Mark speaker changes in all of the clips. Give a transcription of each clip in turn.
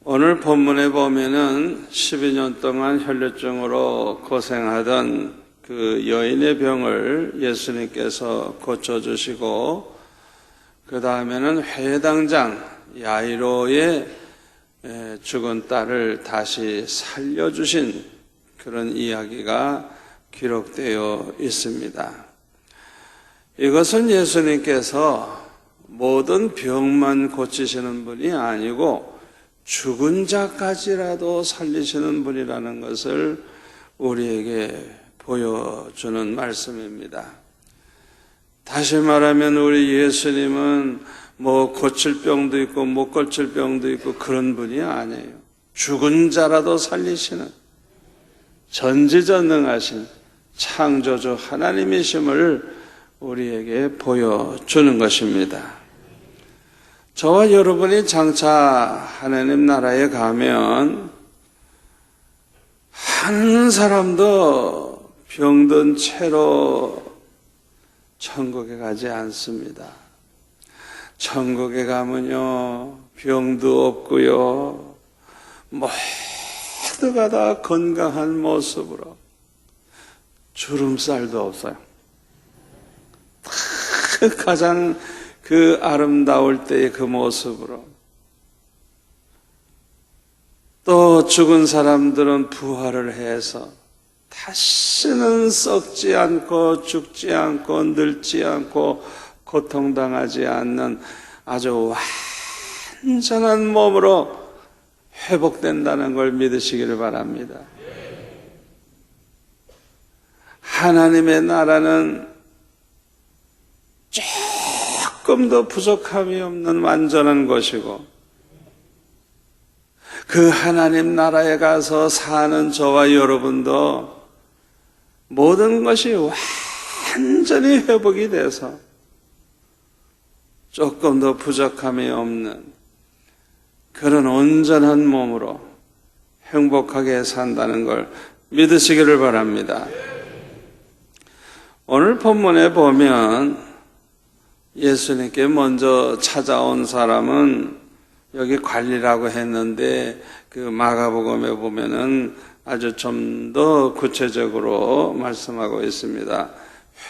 Speaker 1: 오늘 본문에 보면은 12년 동안 혈류증으로 고생하던 그 여인의 병을 예수님께서 고쳐주시고, 그 다음에는 회당장 야이로의 죽은 딸을 다시 살려주신 그런 이야기가 기록되어 있습니다. 이것은 예수님께서 모든 병만 고치시는 분이 아니고 죽은 자까지라도 살리시는 분이라는 것을 우리에게 보여주는 말씀입니다. 다시 말하면 우리 예수님은 뭐 고칠 병도 있고 못 고칠 병도 있고 그런 분이 아니에요. 죽은 자라도 살리시는 전지전능하신 창조주 하나님이심을 우리에게 보여주는 것입니다. 저와 여러분이 장차 하나님 나라에 가면 한 사람도 병든 채로 천국에 가지 않습니다. 천국에 가면요, 병도 없고요, 모두가 다 건강한 모습으로, 주름살도 없어요. 가장 그 아름다울 때의 그 모습으로. 또 죽은 사람들은 부활을 해서 다시는 썩지 않고 죽지 않고 늙지 않고 고통당하지 않는 아주 완전한 몸으로 회복된다는 걸 믿으시기를 바랍니다. 하나님의 나라는 조금도 부족함이 없는 완전한 것이고, 그 하나님 나라에 가서 사는 저와 여러분도 모든 것이 완전히 회복이 돼서 조금도 부족함이 없는 그런 온전한 몸으로 행복하게 산다는 걸 믿으시기를 바랍니다. 오늘 본문에 보면 예수님께 먼저 찾아온 사람은 여기 관리라고 했는데 그 마가복음에 보면은 아주 좀 더 구체적으로 말씀하고 있습니다.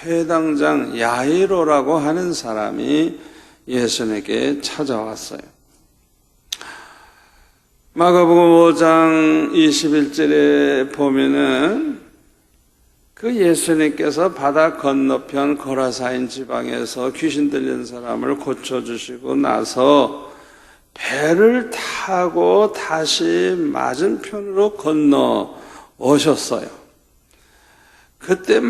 Speaker 1: 회당장 야이로라고 하는 사람이 예수님께 찾아왔어요. 마가복음 5장 21절에 보면은 그 예수님께서 바다 건너편 고라사인 지방에서 귀신 들린 사람을 고쳐주시고 나서 배를 타고 다시 맞은편으로 건너 오셨어요. 그때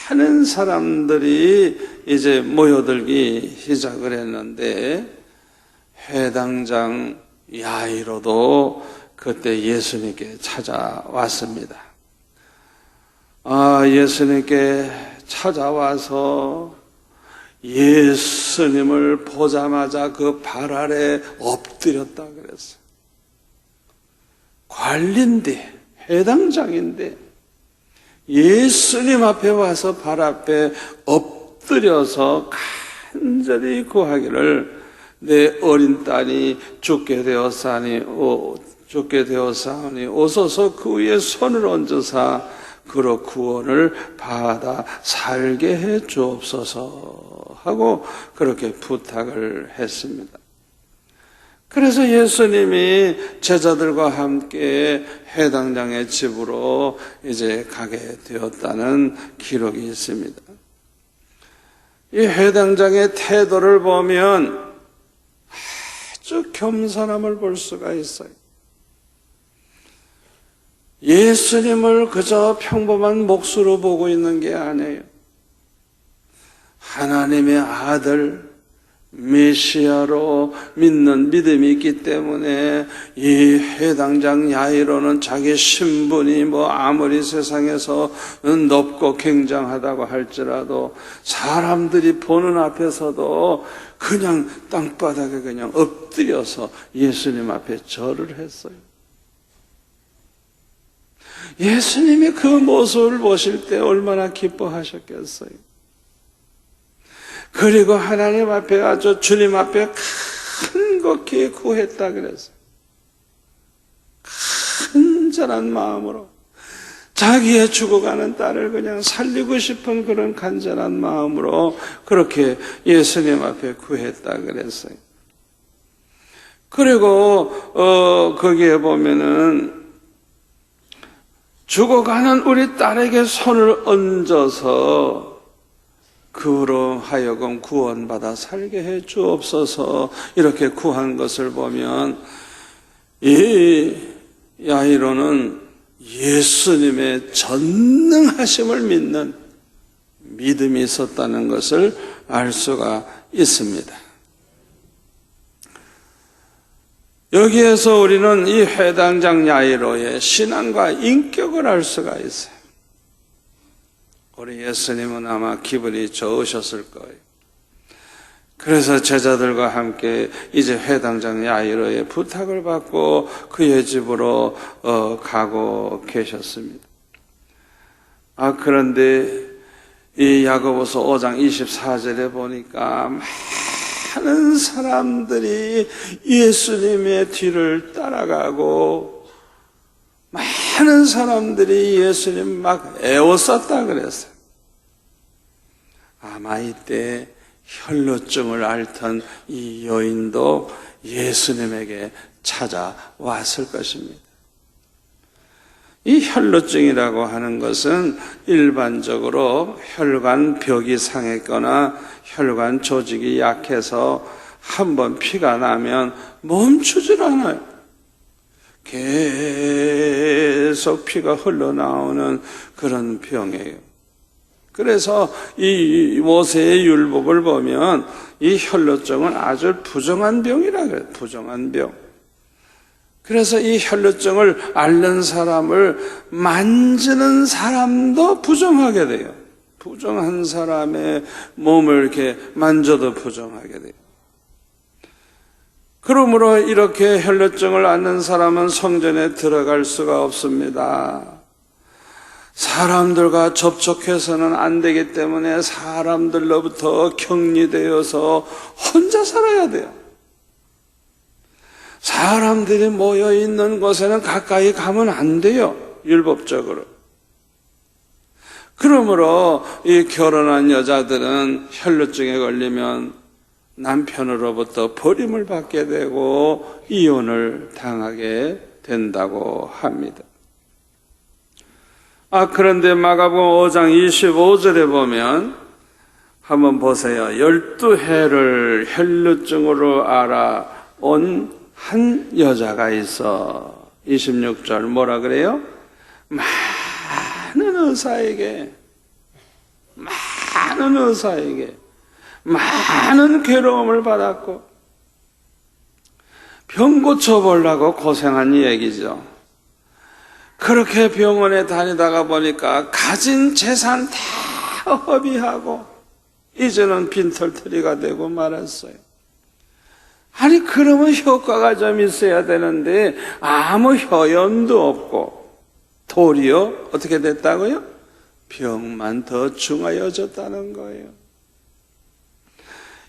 Speaker 1: 많은 사람들이 이제 모여들기 시작을 했는데 회당장 야이로도 그때 예수님께 찾아왔습니다. 예수님께 찾아와서 예수님을 보자마자 그 발 아래 엎드렸다 그랬어요. 관리인데, 회당장인데 예수님 앞에 와서 발 앞에 엎드려서 간절히 구하기를, 내 어린 딸이 죽게 되었사오니 오소서 그 위에 손을 얹으사 그로 구원을 받아 살게 해 주옵소서 하고 그렇게 부탁을 했습니다. 그래서 예수님이 제자들과 함께 회당장의 집으로 이제 가게 되었다는 기록이 있습니다. 이 회당장의 태도를 보면 아주 겸손함을 볼 수가 있어요. 예수님을 그저 평범한 몫으로 보고 있는 게 아니에요. 하나님의 아들 메시아로 믿는 믿음이 있기 때문에 이 회당장 야이로는 자기 신분이 아무리 세상에서 높고 굉장하다고 할지라도 사람들이 보는 앞에서도 그냥 땅바닥에 그냥 엎드려서 예수님 앞에 절을 했어요. 예수님이 그 모습을 보실 때 얼마나 기뻐하셨겠어요. 그리고 하나님 앞에 아주 주님 앞에 간곡히 구했다 그랬어요. 간절한 마음으로 자기의 죽어가는 딸을 그냥 살리고 싶은 그런 간절한 마음으로 그렇게 예수님 앞에 구했다 그랬어요. 그리고 거기에 보면은 죽어가는 우리 딸에게 손을 얹어서 그로 하여금 구원받아 살게 해 주옵소서 이렇게 구한 것을 보면 이 야이로는 예수님의 전능하심을 믿는 믿음이 있었다는 것을 알 수가 있습니다. 여기에서 우리는 이 회당장 야이로의 신앙과 인격을 알 수가 있어요. 우리 예수님은 아마 기분이 좋으셨을 거예요. 그래서 제자들과 함께 이제 회당장 야이로의 부탁을 받고 그의 집으로 가고 계셨습니다. 그런데 이 야고보서 5장 24절에 보니까 많은 사람들이 예수님의 뒤를 따라가고 많은 사람들이 예수님 막 애워쌌다 그랬어요. 아마 이때 혈루증을 앓던 이 여인도 예수님에게 찾아왔을 것입니다. 이 혈루증이라고 하는 것은 일반적으로 혈관벽이 상했거나 혈관 조직이 약해서 한번 피가 나면 멈추질 않아요. 계속 피가 흘러나오는 그런 병이에요. 그래서 이 모세의 율법을 보면 이 혈루증은 아주 부정한 병이라 그래요. 부정한 병. 그래서 이 혈루증을 앓는 사람을 만지는 사람도 부정하게 돼요. 부정한 사람의 몸을 이렇게 만져도 부정하게 돼요. 그러므로 이렇게 혈루증을 앓는 사람은 성전에 들어갈 수가 없습니다. 사람들과 접촉해서는 안 되기 때문에 사람들로부터 격리되어서 혼자 살아야 돼요. 사람들이 모여 있는 곳에는 가까이 가면 안 돼요. 율법적으로. 그러므로 이 결혼한 여자들은 혈루증에 걸리면 남편으로부터 버림을 받게 되고 이혼을 당하게 된다고 합니다. 그런데 마가복음 5장 25절에 보면 한번 보세요. 12해를 혈루증으로 알아온 한 여자가 있어. 26절 뭐라 그래요? 많은 의사에게 많은 괴로움을 받았고 병 고쳐보려고 고생한 얘기죠. 그렇게 병원에 다니다가 보니까 가진 재산 다 허비하고 이제는 빈털터리가 되고 말았어요. 아니 그러면 효과가 좀 있어야 되는데 아무 효염도 없고 도리어 어떻게 됐다고요? 병만 더 중하여졌다는 거예요.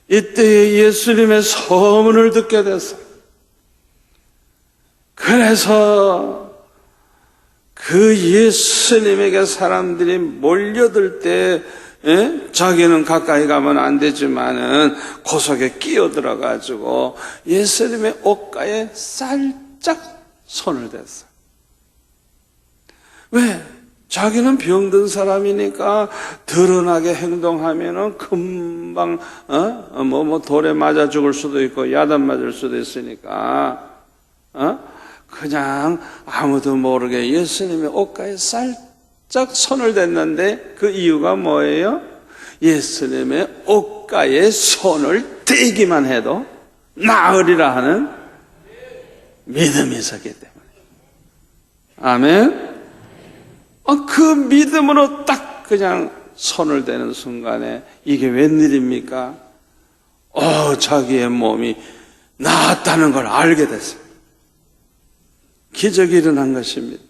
Speaker 1: 이때 예수님의 소문을 듣게 됐어요. 그래서 그 예수님에게 사람들이 몰려들 때 자기는 가까이 가면 안 되지만은 그 속에 끼어들어 가지고 예수님의 옷가에 살짝 손을 댔어요. 왜? 자기는 병든 사람이니까 드러나게 행동하면은 금방 돌에 맞아 죽을 수도 있고 야단 맞을 수도 있으니까 그냥 아무도 모르게 예수님의 옷가에 살짝 손을 댔는데 그 이유가 뭐예요? 예수님의 옷가에 손을 대기만 해도 나으리라 하는 믿음이 있었기 때문에. 아멘. 그 믿음으로 딱 그냥 손을 대는 순간에 이게 웬일입니까? 자기의 몸이 나았다는 걸 알게 됐어요. 기적이 일어난 것입니다.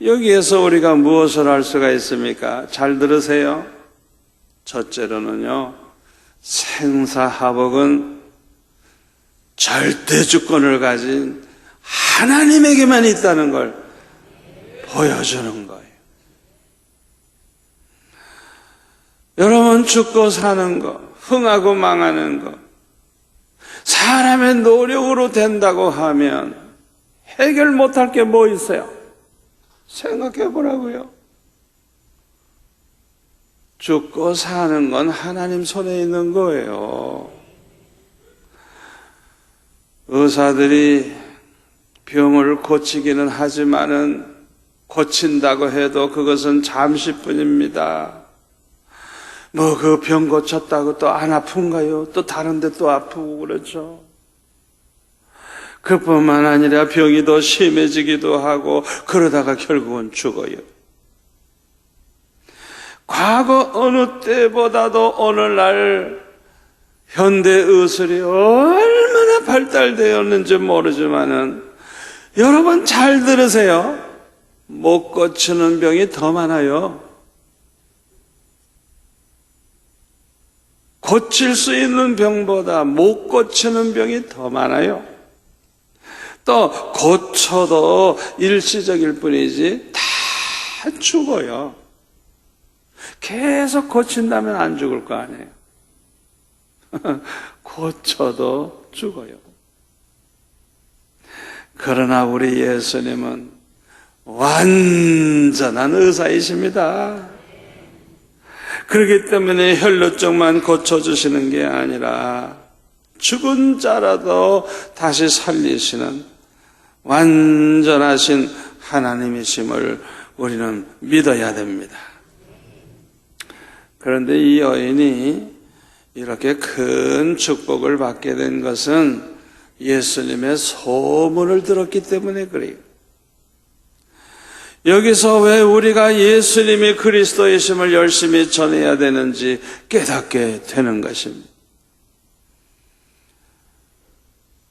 Speaker 1: 여기에서 우리가 무엇을 알 수가 있습니까? 잘 들으세요. 첫째로는요, 생사하복은 절대 주권을 가진 하나님에게만 있다는 걸 보여주는 거예요. 여러분, 죽고 사는 거, 흥하고 망하는 거, 사람의 노력으로 된다고 하면 해결 못할 게 뭐 있어요? 생각해 보라고요. 죽고 사는 건 하나님 손에 있는 거예요. 의사들이 병을 고치기는 하지만은 고친다고 해도 그것은 잠시뿐입니다. 뭐 그 병 고쳤다고 또 안 아픈가요? 또 다른데 또 아프고 그렇죠. 그뿐만 아니라 병이 더 심해지기도 하고 그러다가 결국은 죽어요. 과거 어느 때보다도 오늘날 현대의술이 얼마나 발달되었는지 모르지만은 여러분 잘 들으세요. 못 고치는 병이 더 많아요. 고칠 수 있는 병보다 못 고치는 병이 더 많아요. 또 고쳐도 일시적일 뿐이지 다 죽어요. 계속 고친다면 안 죽을 거 아니에요. 고쳐도 죽어요. 그러나 우리 예수님은 완전한 의사이십니다. 그렇기 때문에 혈루증만 고쳐주시는 게 아니라 죽은 자라도 다시 살리시는 완전하신 하나님이심을 우리는 믿어야 됩니다. 그런데 이 여인이 이렇게 큰 축복을 받게 된 것은 예수님의 소문을 들었기 때문에 그래요. 여기서 왜 우리가 예수님이 그리스도이심을 열심히 전해야 되는지 깨닫게 되는 것입니다.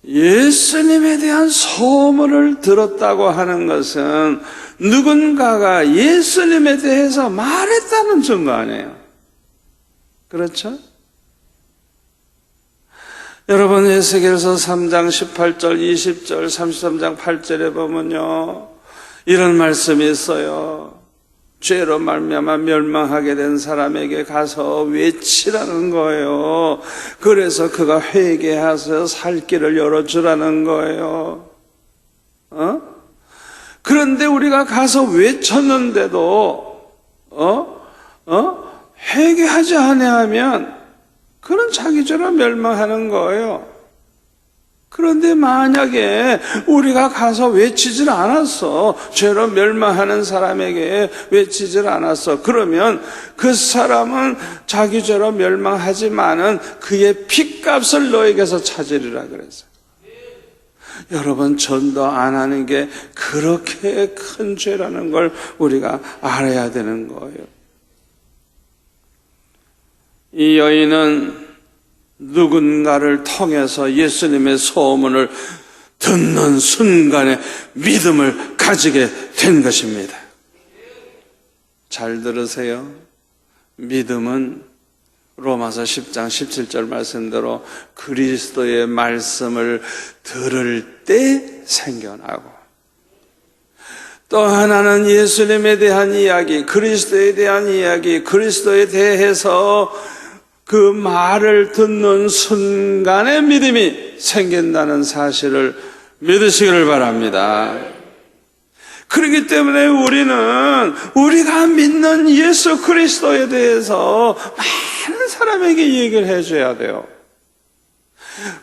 Speaker 1: 예수님에 대한 소문을 들었다고 하는 것은 누군가가 예수님에 대해서 말했다는 증거 아니에요. 그렇죠? 여러분, 에스겔서 3장 18절, 20절, 33장 8절에 보면요, 이런 말씀이 있어요. 죄로 말미암아 멸망하게 된 사람에게 가서 외치라는 거예요. 그래서 그가 회개하서 살 길을 열어주라는 거예요. 그런데 우리가 가서 외쳤는데도 회개하지 아니하면 그런 자기 죄로 멸망하는 거예요. 그런데 만약에 우리가 가서 외치질 않았어, 죄로 멸망하는 사람에게 외치질 않았어, 그러면 그 사람은 자기 죄로 멸망하지만은 그의 핏값을 너에게서 찾으리라 그랬어요. 여러분, 전도 안 하는 게 그렇게 큰 죄라는 걸 우리가 알아야 되는 거예요. 이 여인은 누군가를 통해서 예수님의 소문을 듣는 순간에 믿음을 가지게 된 것입니다. 잘 들으세요. 믿음은 로마서 10장 17절 말씀대로 그리스도의 말씀을 들을 때 생겨나고, 또 하나는 예수님에 대한 이야기, 그리스도에 대한 이야기, 그리스도에 대해서 그 말을 듣는 순간에 믿음이 생긴다는 사실을 믿으시기를 바랍니다. 그렇기 때문에 우리는 우리가 믿는 예수 그리스도에 대해서 많은 사람에게 얘기를 해줘야 돼요.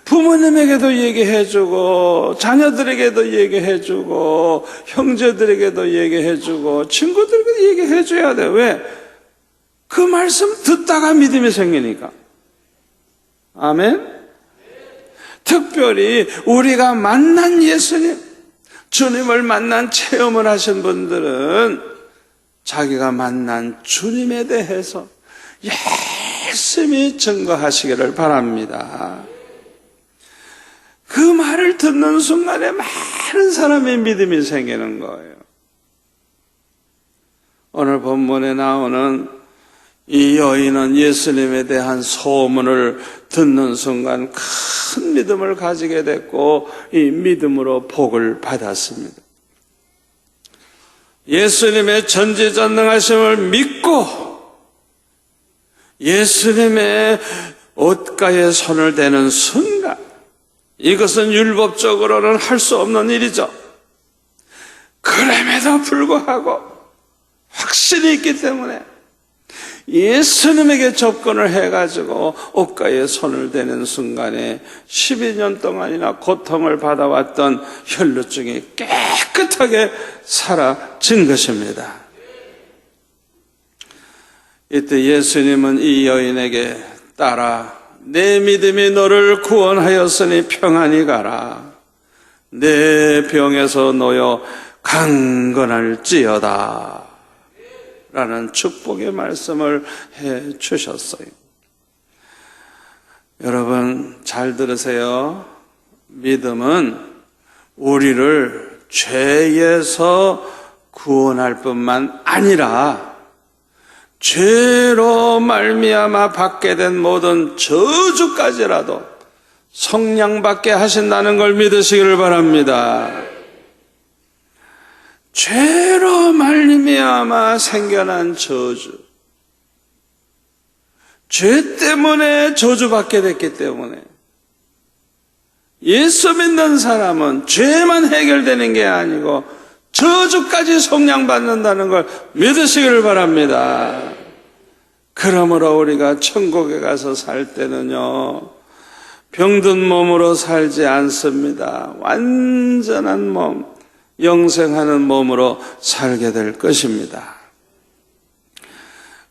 Speaker 1: 부모님에게도 얘기해주고, 자녀들에게도 얘기해주고, 형제들에게도 얘기해주고, 친구들에게도 얘기해줘야 돼요. 왜? 그 말씀 듣다가 믿음이 생기니까. 아멘? 특별히 우리가 만난 예수님, 주님을 만난 체험을 하신 분들은 자기가 만난 주님에 대해서 열심히 증거하시기를 바랍니다. 그 말을 듣는 순간에 많은 사람의 믿음이 생기는 거예요. 오늘 본문에 나오는 이 여인은 예수님에 대한 소문을 듣는 순간 큰 믿음을 가지게 됐고 이 믿음으로 복을 받았습니다. 예수님의 전지전능하심을 믿고 예수님의 옷가에 손을 대는 순간, 이것은 율법적으로는 할 수 없는 일이죠. 그럼에도 불구하고 확신이 있기 때문에 예수님에게 접근을 해가지고 옷가에 손을 대는 순간에 12년 동안이나 고통을 받아왔던 혈루증이 깨끗하게 사라진 것입니다. 이때 예수님은 이 여인에게 따라 내 믿음이 너를 구원하였으니 평안히 가라. 내 병에서 놓여 강건할지어다 라는 축복의 말씀을 해 주셨어요. 여러분 잘 들으세요. 믿음은 우리를 죄에서 구원할 뿐만 아니라 죄로 말미암아 받게 된 모든 저주까지라도 속량받게 하신다는 걸 믿으시기를 바랍니다. 죄로 말미암아 생겨난 저주, 죄 때문에 저주받게 됐기 때문에 예수 믿는 사람은 죄만 해결되는 게 아니고 저주까지 속량받는다는 걸 믿으시기를 바랍니다. 그러므로 우리가 천국에 가서 살 때는요, 병든 몸으로 살지 않습니다. 완전한 몸, 영생하는 몸으로 살게 될 것입니다.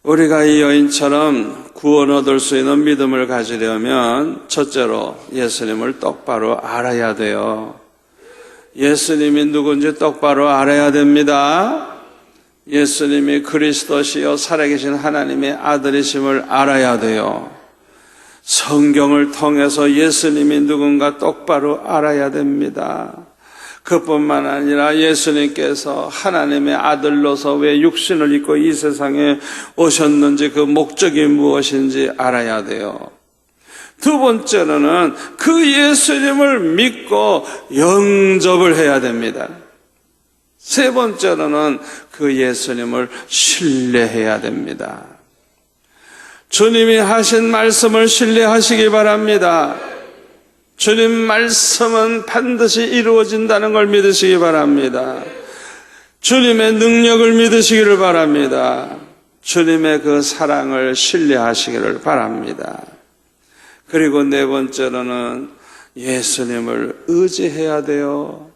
Speaker 1: 우리가 이 여인처럼 구원 얻을 수 있는 믿음을 가지려면 첫째로 예수님을 똑바로 알아야 돼요. 예수님이 누군지 똑바로 알아야 됩니다. 예수님이 그리스도시요 살아계신 하나님의 아들이심을 알아야 돼요. 성경을 통해서 예수님이 누군가 똑바로 알아야 됩니다. 그뿐만 아니라 예수님께서 하나님의 아들로서 왜 육신을 입고 이 세상에 오셨는지 그 목적이 무엇인지 알아야 돼요. 두 번째로는 그 예수님을 믿고 영접을 해야 됩니다. 세 번째로는 그 예수님을 신뢰해야 됩니다. 주님이 하신 말씀을 신뢰하시기 바랍니다. 주님 말씀은 반드시 이루어진다는 걸 믿으시기 바랍니다. 주님의 능력을 믿으시기를 바랍니다. 주님의 그 사랑을 신뢰하시기를 바랍니다. 그리고 네 번째로는 예수님을 의지해야 돼요.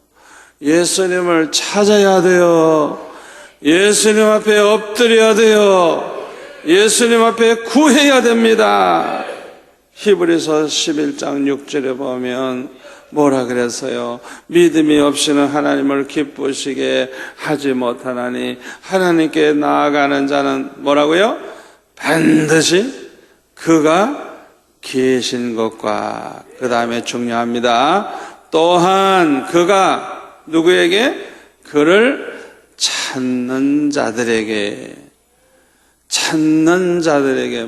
Speaker 1: 예수님을 찾아야 돼요. 예수님 앞에 엎드려야 돼요. 예수님 앞에 구해야 됩니다. 히브리서 11장 6절에 보면 뭐라 그랬어요? 믿음이 없이는 하나님을 기쁘시게 하지 못하나니 하나님께 나아가는 자는 뭐라고요? 반드시 그가 계신 것과 그 다음에 중요합니다. 또한 그가 누구에게? 그를 찾는 자들에게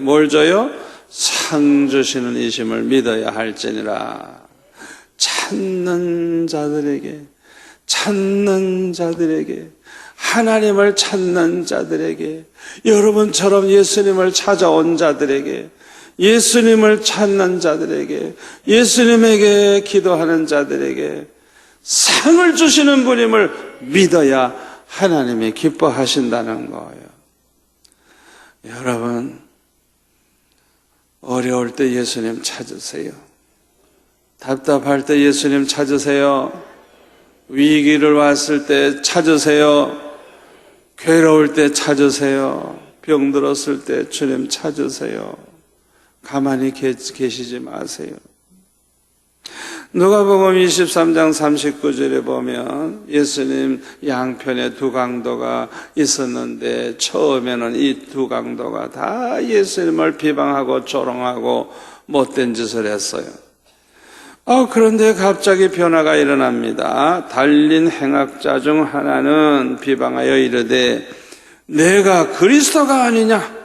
Speaker 1: 뭘 줘요? 상 주시는 이심을 믿어야 할지니라. 찾는 자들에게, 하나님을 찾는 자들에게, 여러분처럼 예수님을 찾아온 자들에게, 예수님을 찾는 자들에게, 예수님에게 기도하는 자들에게 상을 주시는 분임을 믿어야 하나님이 기뻐하신다는 거예요. 여러분, 어려울 때 예수님 찾으세요. 답답할 때 예수님 찾으세요. 위기를 왔을 때 찾으세요. 괴로울 때 찾으세요. 병들었을 때 주님 찾으세요. 가만히 계시지 마세요. 누가복음 23장 39절에 보면 예수님 양편에 두 강도가 있었는데 처음에는 이 두 강도가 다 예수님을 비방하고 조롱하고 못된 짓을 했어요. 그런데 갑자기 변화가 일어납니다. 달린 행악자 중 하나는 비방하여 이르되 내가 그리스도가 아니냐?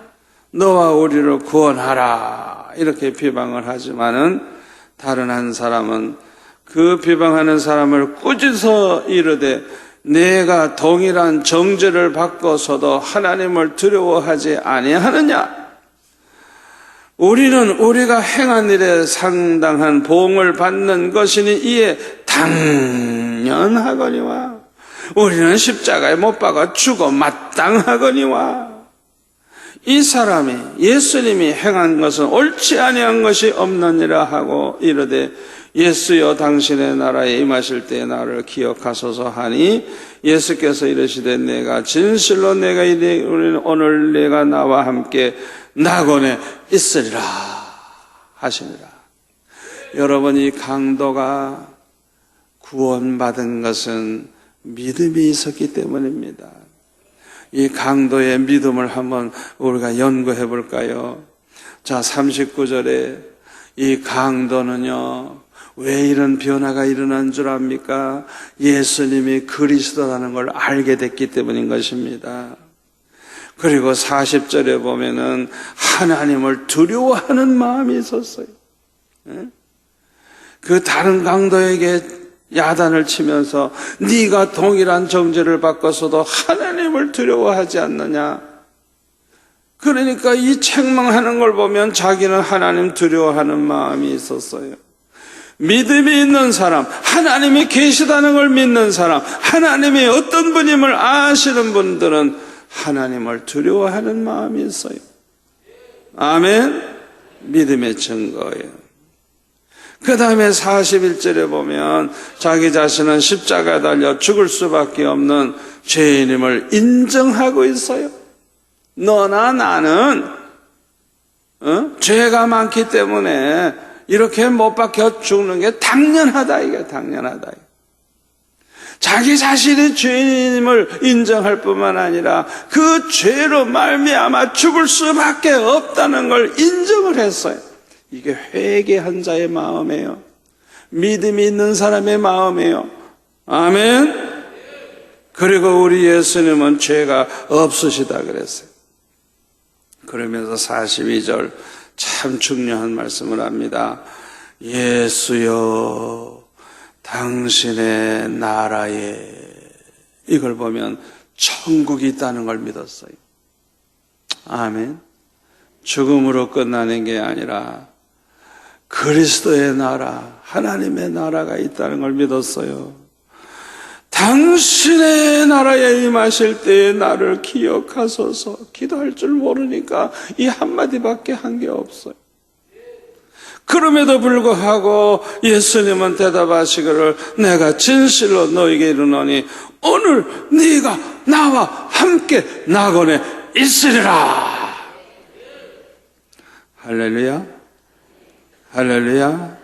Speaker 1: 너와 우리를 구원하라 이렇게 비방을 하지만은 다른 한 사람은 그 비방하는 사람을 꾸짖어 이르되 내가 동일한 정죄를 받고서도 하나님을 두려워하지 아니하느냐? 우리는 우리가 행한 일에 상당한 보응을 받는 것이니 이에 당연하거니와 우리는 십자가에 못 박아 죽어 마땅하거니와 이 사람이 예수님이 행한 것은 옳지 아니한 것이 없느니라 하고 이르되 예수여 당신의 나라에 임하실 때 나를 기억하소서 하니 예수께서 이르시되 내가 진실로 내가 이르되 오늘 내가 나와 함께 낙원에 있으리라 하시니라. 여러분, 이 강도가 구원받은 것은 믿음이 있었기 때문입니다. 이 강도의 믿음을 한번 우리가 연구해 볼까요? 자, 39절에 이 강도는요, 왜 이런 변화가 일어난 줄 압니까? 예수님이 그리스도라는 걸 알게 됐기 때문인 것입니다. 그리고 40절에 보면은 하나님을 두려워하는 마음이 있었어요. 그 다른 강도에게 야단을 치면서 네가 동일한 정죄를 받고서도 하나님을 두려워하지 않느냐? 그러니까 이 책망하는 걸 보면 자기는 하나님 두려워하는 마음이 있었어요. 믿음이 있는 사람, 하나님이 계시다는 걸 믿는 사람, 하나님이 어떤 분임을 아시는 분들은 하나님을 두려워하는 마음이 있어요. 아멘. 믿음의 증거예요. 그 다음에 41절에 보면 자기 자신은 십자가에 달려 죽을 수밖에 없는 죄인임을 인정하고 있어요. 너나 나는 죄가 많기 때문에 이렇게 못 박혀 죽는 게 당연하다, 이게 당연하다. 자기 자신이 죄인임을 인정할 뿐만 아니라 그 죄로 말미암아 죽을 수밖에 없다는 걸 인정을 했어요. 이게 회개한 자의 마음이에요. 믿음이 있는 사람의 마음이에요. 아멘. 그리고 우리 예수님은 죄가 없으시다 그랬어요. 그러면서 42절 참 중요한 말씀을 합니다. 예수여 당신의 나라에, 이걸 보면 천국이 있다는 걸 믿었어요. 아멘. 죽음으로 끝나는 게 아니라 그리스도의 나라, 하나님의 나라가 있다는 걸 믿었어요. 당신의 나라에 임하실 때에 나를 기억하소서. 기도할 줄 모르니까 이 한마디밖에 한 게 없어요. 그럼에도 불구하고 예수님은 대답하시기를 내가 진실로 너에게 이르노니 오늘 네가 나와 함께 낙원에 있으리라. 할렐루야. 할렐루야.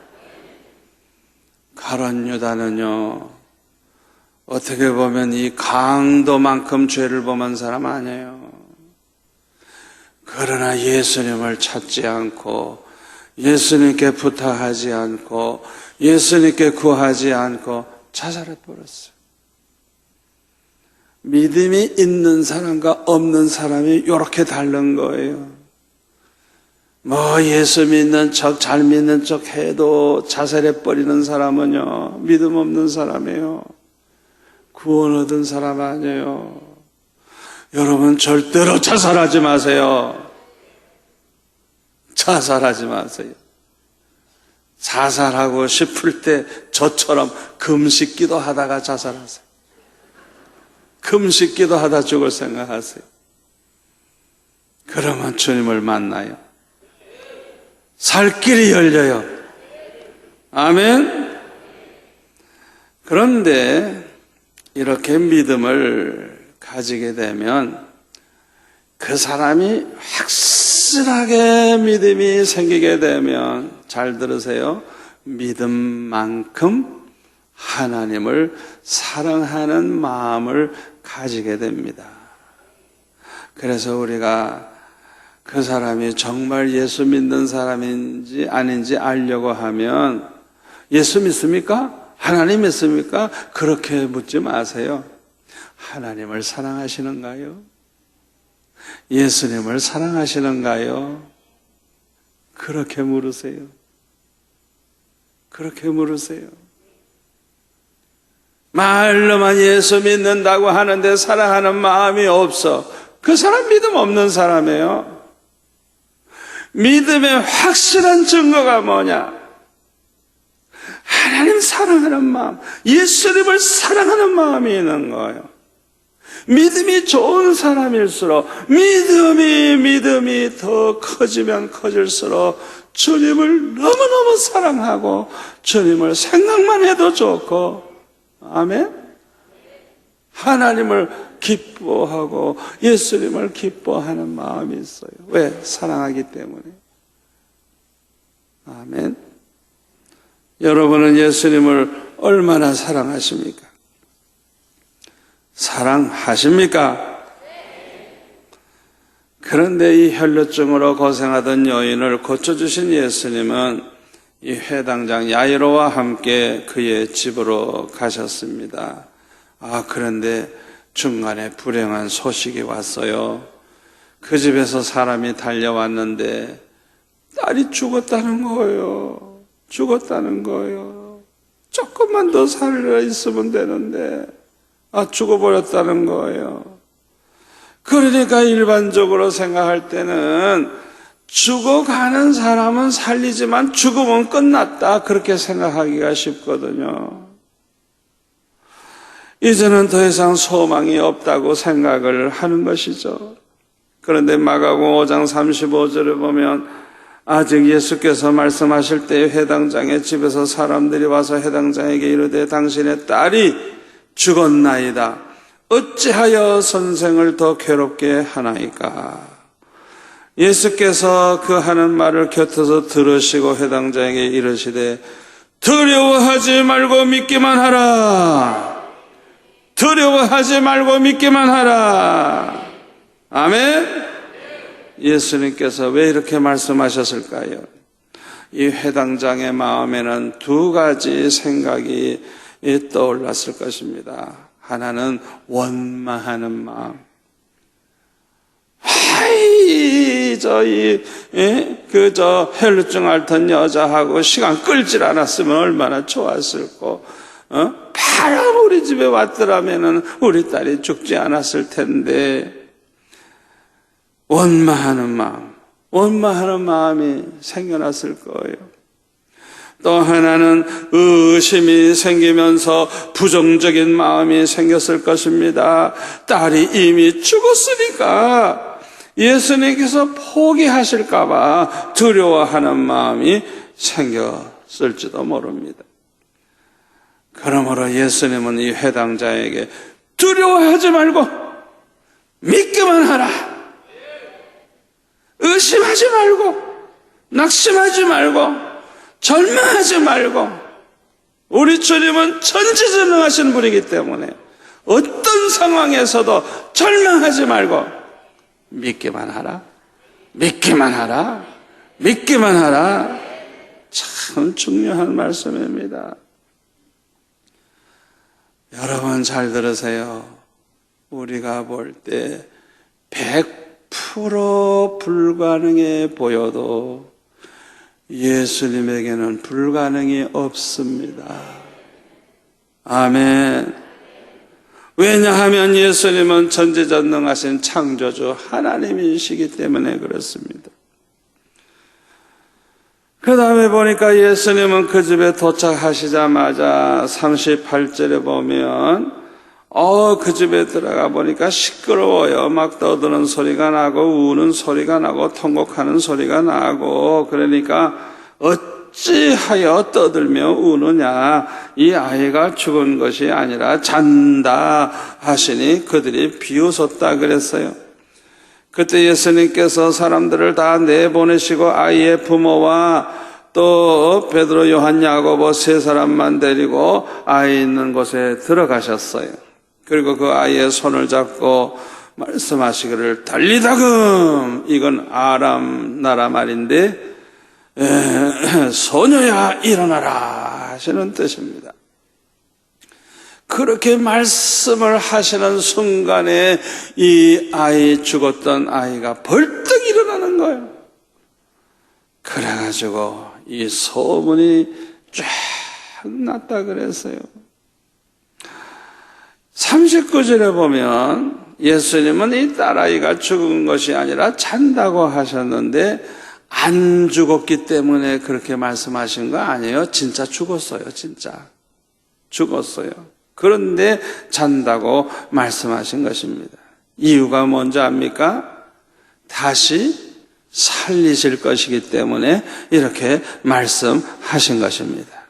Speaker 1: 가룟 유다는요, 어떻게 보면 이 강도만큼 죄를 범한 사람 아니에요. 그러나 예수님을 찾지 않고 예수님께 부탁하지 않고 예수님께 구하지 않고 자살해 버렸어요. 믿음이 있는 사람과 없는 사람이 이렇게 다른 거예요. 예수 믿는 척, 잘 믿는 척 해도 자살해 버리는 사람은요, 믿음 없는 사람이에요. 구원 얻은 사람 아니에요. 여러분 절대로 자살하지 마세요. 자살하지 마세요. 자살하고 싶을 때 저처럼 금식기도 하다가 자살하세요. 금식기도 하다 죽을 생각하세요. 그러면 주님을 만나요. 살 길이 열려요. 아멘. 그런데 이렇게 믿음을 가지게 되면 그 사람이 확실하게 믿음이 생기게 되면, 잘 들으세요, 믿음만큼 하나님을 사랑하는 마음을 가지게 됩니다. 그래서 우리가 그 사람이 정말 예수 믿는 사람인지 아닌지 알려고 하면 예수 믿습니까? 하나님 믿습니까? 그렇게 묻지 마세요. 하나님을 사랑하시는가요? 예수님을 사랑하시는가요? 그렇게 물으세요. 그렇게 물으세요. 말로만 예수 믿는다고 하는데 사랑하는 마음이 없어. 그 사람 믿음 없는 사람이에요. 믿음의 확실한 증거가 뭐냐? 하나님 사랑하는 마음, 예수님을 사랑하는 마음이 있는 거예요. 믿음이 좋은 사람일수록 믿음이 더 커지면 커질수록 주님을 너무너무 사랑하고 주님을 생각만 해도 좋고, 아멘? 하나님을 기뻐하고 예수님을 기뻐하는 마음이 있어요. 왜? 사랑하기 때문에. 아멘. 여러분은 예수님을 얼마나 사랑하십니까? 사랑하십니까? 그런데 이 혈루증으로 고생하던 여인을 고쳐주신 예수님은 이 회당장 야이로와 함께 그의 집으로 가셨습니다. 그런데 중간에 불행한 소식이 왔어요. 그 집에서 사람이 달려왔는데 딸이 죽었다는 거예요. 죽었다는 거예요. 조금만 더 살아 있으면 되는데 죽어버렸다는 거예요. 그러니까 일반적으로 생각할 때는 죽어가는 사람은 살리지만 죽으면 끝났다, 그렇게 생각하기가 쉽거든요. 이제는 더 이상 소망이 없다고 생각을 하는 것이죠. 그런데 마가복음 5장 35절에 보면 아직 예수께서 말씀하실 때 회당장의 집에서 사람들이 와서 회당장에게 이르되 당신의 딸이 죽었나이다. 어찌하여 선생을 더 괴롭게 하나이까? 예수께서 그 하는 말을 곁에서 들으시고 회당장에게 이르시되 두려워하지 말고 믿기만 하라. 두려워하지 말고 믿기만 하라. 아멘. 예수님께서 왜 이렇게 말씀하셨을까요? 이 회당장의 마음에는 두 가지 생각이 떠올랐을 것입니다. 하나는 원망하는 마음. 혈루증 앓던 여자하고 시간 끌질 않았으면 얼마나 좋았을꼬. 바로 우리 집에 왔더라면은 우리 딸이 죽지 않았을 텐데. 원망하는 마음이 생겨났을 거예요. 또 하나는 의심이 생기면서 부정적인 마음이 생겼을 것입니다. 딸이 이미 죽었으니까 예수님께서 포기하실까봐 두려워하는 마음이 생겼을지도 모릅니다. 그러므로 예수님은 이 회당자에게 두려워하지 말고 믿기만 하라. 의심하지 말고 낙심하지 말고 절망하지 말고, 우리 주님은 전지전능하신 분이기 때문에 어떤 상황에서도 절망하지 말고 믿기만 하라. 믿기만 하라. 믿기만 하라. 참 중요한 말씀입니다. 여러분 잘 들으세요. 우리가 볼 때 100% 불가능해 보여도 예수님에게는 불가능이 없습니다. 아멘. 왜냐하면 예수님은 전지전능하신 창조주 하나님이시기 때문에 그렇습니다. 그 다음에 보니까 예수님은 그 집에 도착하시자마자 38절에 보면 그 집에 들어가 보니까 시끄러워요. 막 떠드는 소리가 나고 우는 소리가 나고 통곡하는 소리가 나고, 그러니까 어찌하여 떠들며 우느냐, 이 아이가 죽은 것이 아니라 잔다 하시니 그들이 비웃었다 그랬어요. 그때 예수님께서 사람들을 다 내보내시고 아이의 부모와 또 베드로, 요한, 야고보 세 사람만 데리고 아이 있는 곳에 들어가셨어요. 그리고 그 아이의 손을 잡고 말씀하시기를 달리다금, 이건 아람 나라 말인데 소녀야 일어나라 하시는 뜻입니다. 그렇게 말씀을 하시는 순간에 이 아이, 죽었던 아이가 벌떡 일어나는 거예요. 그래가지고 이 소문이 쫙 났다 그랬어요. 39절에 보면 예수님은 이 딸아이가 죽은 것이 아니라 잔다고 하셨는데 안 죽었기 때문에 그렇게 말씀하신 거 아니에요. 진짜 죽었어요. 진짜 죽었어요. 그런데 잔다고 말씀하신 것입니다. 이유가 뭔지 압니까? 다시 살리실 것이기 때문에 이렇게 말씀하신 것입니다.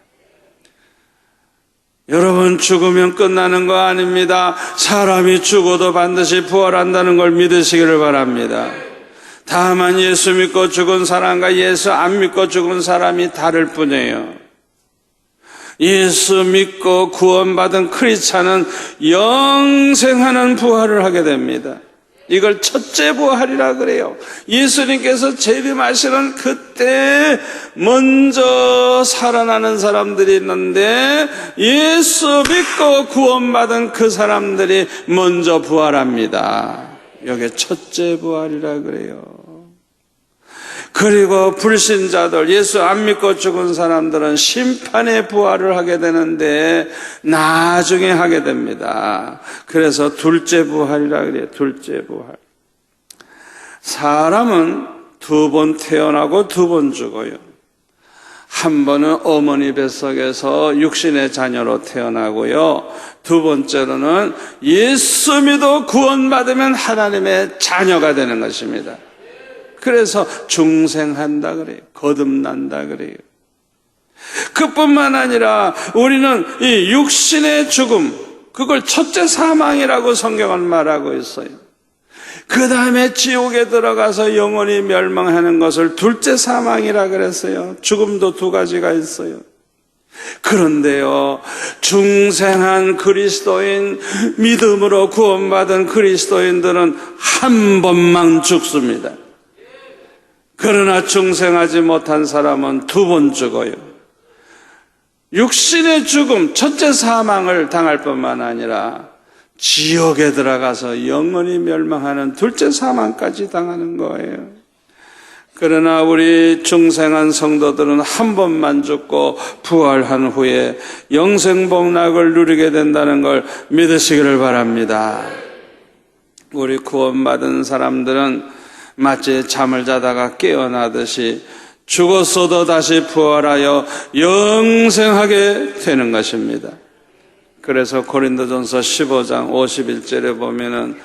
Speaker 1: 여러분, 죽으면 끝나는 거 아닙니다. 사람이 죽어도 반드시 부활한다는 걸 믿으시기를 바랍니다. 다만 예수 믿고 죽은 사람과 예수 안 믿고 죽은 사람이 다를 뿐이에요. 예수 믿고 구원받은 크리스찬은 영생하는 부활을 하게 됩니다. 이걸 첫째 부활이라 그래요. 예수님께서 재림하시는 그때 먼저 살아나는 사람들이 있는데 예수 믿고 구원받은 그 사람들이 먼저 부활합니다. 이게 첫째 부활이라 그래요. 그리고 불신자들, 예수 안 믿고 죽은 사람들은 심판의 부활을 하게 되는데 나중에 하게 됩니다. 그래서 둘째 부활이라 그래요. 둘째 부활. 사람은 두 번 태어나고 두 번 죽어요. 한 번은 어머니 뱃속에서 육신의 자녀로 태어나고요. 두 번째로는 예수 믿어 구원받으면 하나님의 자녀가 되는 것입니다. 그래서 중생한다 그래요. 거듭난다 그래요. 그뿐만 아니라 우리는 이 육신의 죽음, 그걸 첫째 사망이라고 성경은 말하고 있어요. 그 다음에 지옥에 들어가서 영원히 멸망하는 것을 둘째 사망이라 그랬어요. 죽음도 두 가지가 있어요. 그런데요, 중생한 그리스도인, 믿음으로 구원받은 그리스도인들은 한 번만 죽습니다. 그러나 중생하지 못한 사람은 두 번 죽어요. 육신의 죽음, 첫째 사망을 당할 뿐만 아니라 지옥에 들어가서 영원히 멸망하는 둘째 사망까지 당하는 거예요. 그러나 우리 중생한 성도들은 한 번만 죽고 부활한 후에 영생복락을 누리게 된다는 걸 믿으시기를 바랍니다. 우리 구원받은 사람들은 마치 잠을 자다가 깨어나듯이 죽었어도 다시 부활하여 영생하게 되는 것입니다. 그래서 고린도전서 15장 51절에 보면은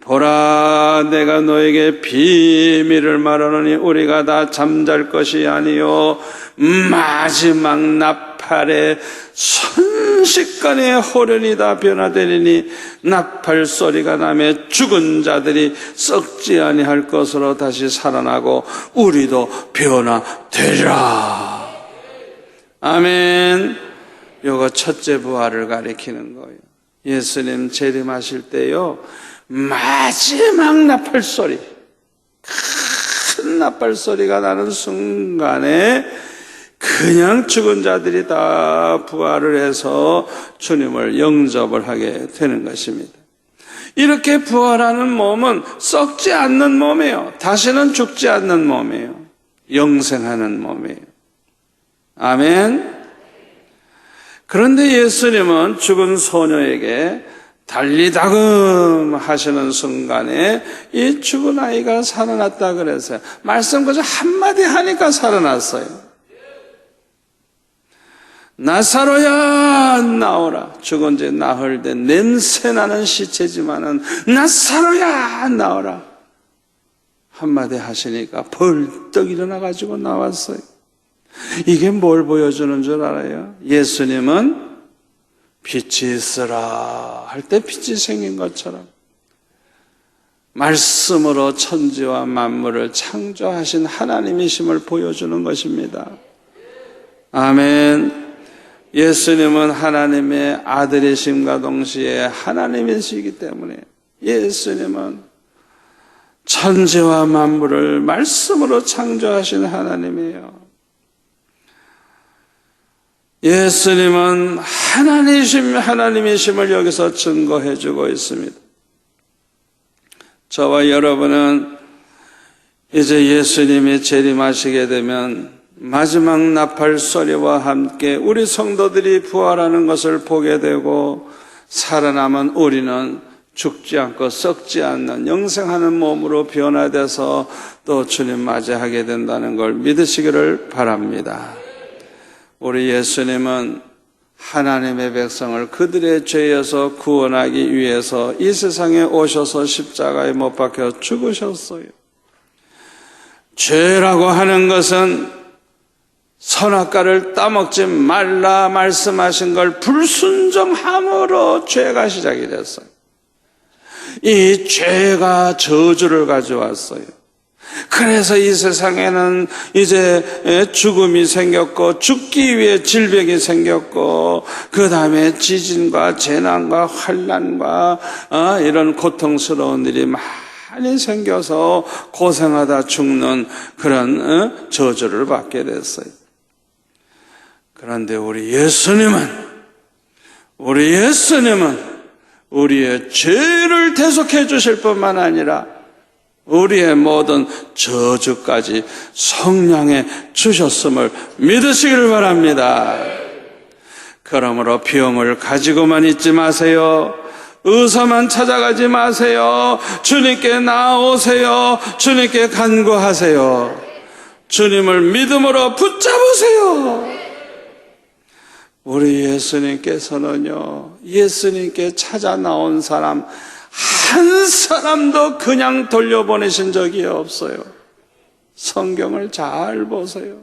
Speaker 1: 보라, 내가 너에게 비밀을 말하노니 우리가 다 잠잘 것이 아니요 마지막 나팔에 순식간에 호련이 다 변화되리니 나팔 소리가 나며 죽은 자들이 썩지 아니할 것으로 다시 살아나고 우리도 변화되리라. 아멘. 요거 첫째 부활을 가리키는 거예요. 예수님 재림하실 때요, 마지막 나팔 소리, 큰 나팔 소리가 나는 순간에 그냥 죽은 자들이 다 부활을 해서 주님을 영접을 하게 되는 것입니다. 이렇게 부활하는 몸은 썩지 않는 몸이에요. 다시는 죽지 않는 몸이에요. 영생하는 몸이에요. 아멘. 그런데 예수님은 죽은 소녀에게 달리다금 하시는 순간에 이 죽은 아이가 살아났다 그랬어요. 말씀 그저 한마디 하니까 살아났어요. 나사로야 나오라. 죽은 지 나흘 된 냄새나는 시체지만은 나사로야 나오라. 한마디 하시니까 벌떡 일어나가지고 나왔어요. 이게 뭘 보여주는 줄 알아요? 예수님은 빛이 있으라 할 때 빛이 생긴 것처럼 말씀으로 천지와 만물을 창조하신 하나님이심을 보여주는 것입니다. 아멘. 예수님은 하나님의 아들이심과 동시에 하나님이시기 때문에 예수님은 천지와 만물을 말씀으로 창조하신 하나님이에요. 예수님은 하나님이심을 여기서 증거해 주고 있습니다. 저와 여러분은 이제 예수님이 재림하시게 되면 마지막 나팔 소리와 함께 우리 성도들이 부활하는 것을 보게 되고 살아남은 우리는 죽지 않고 썩지 않는 영생하는 몸으로 변화돼서 또 주님 맞이하게 된다는 걸 믿으시기를 바랍니다. 우리 예수님은 하나님의 백성을 그들의 죄에서 구원하기 위해서 이 세상에 오셔서 십자가에 못 박혀 죽으셨어요. 죄라고 하는 것은 선악과를 따먹지 말라 말씀하신 걸 불순종함으로 죄가 시작이 됐어요. 이 죄가 저주를 가져왔어요. 그래서 이 세상에는 이제 죽음이 생겼고 죽기 위해 질병이 생겼고 그 다음에 지진과 재난과 환난과 이런 고통스러운 일이 많이 생겨서 고생하다 죽는 그런 저주를 받게 됐어요. 그런데 우리 예수님은 우리의 죄를 대속해 주실 뿐만 아니라 우리의 모든 저주까지 성량해 주셨음을 믿으시기를 바랍니다. 그러므로 병을 가지고만 있지 마세요. 의사만 찾아가지 마세요. 주님께 나아오세요. 주님께 간구하세요. 주님을 믿음으로 붙잡으세요. 우리 예수님께서는요, 예수님께 찾아 나온 사람 한 사람도 그냥 돌려보내신 적이 없어요. 성경을 잘 보세요.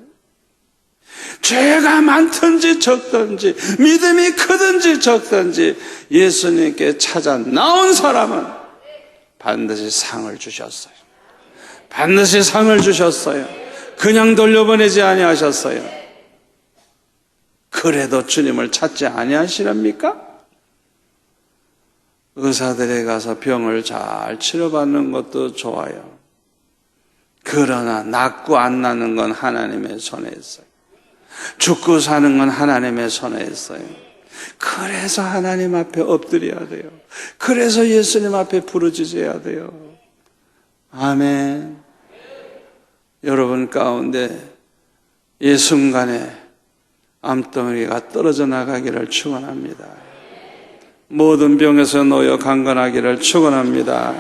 Speaker 1: 죄가 많든지 적든지 믿음이 크든지 적든지 예수님께 찾아 나온 사람은 반드시 상을 주셨어요. 반드시 상을 주셨어요. 그냥 돌려보내지 아니하셨어요. 그래도 주님을 찾지 아니하시렵니까? 의사들에 가서 병을 잘 치료받는 것도 좋아요. 그러나 낫고 안 나는 건 하나님의 손에 있어요. 죽고 사는 건 하나님의 손에 있어요. 그래서 하나님 앞에 엎드려야 돼요. 그래서 예수님 앞에 부르짖어야 돼요. 아멘. 여러분 가운데 이 순간에 암덩어리가 떨어져 나가기를 축원합니다. 모든 병에서 놓여 강건하기를 축원합니다.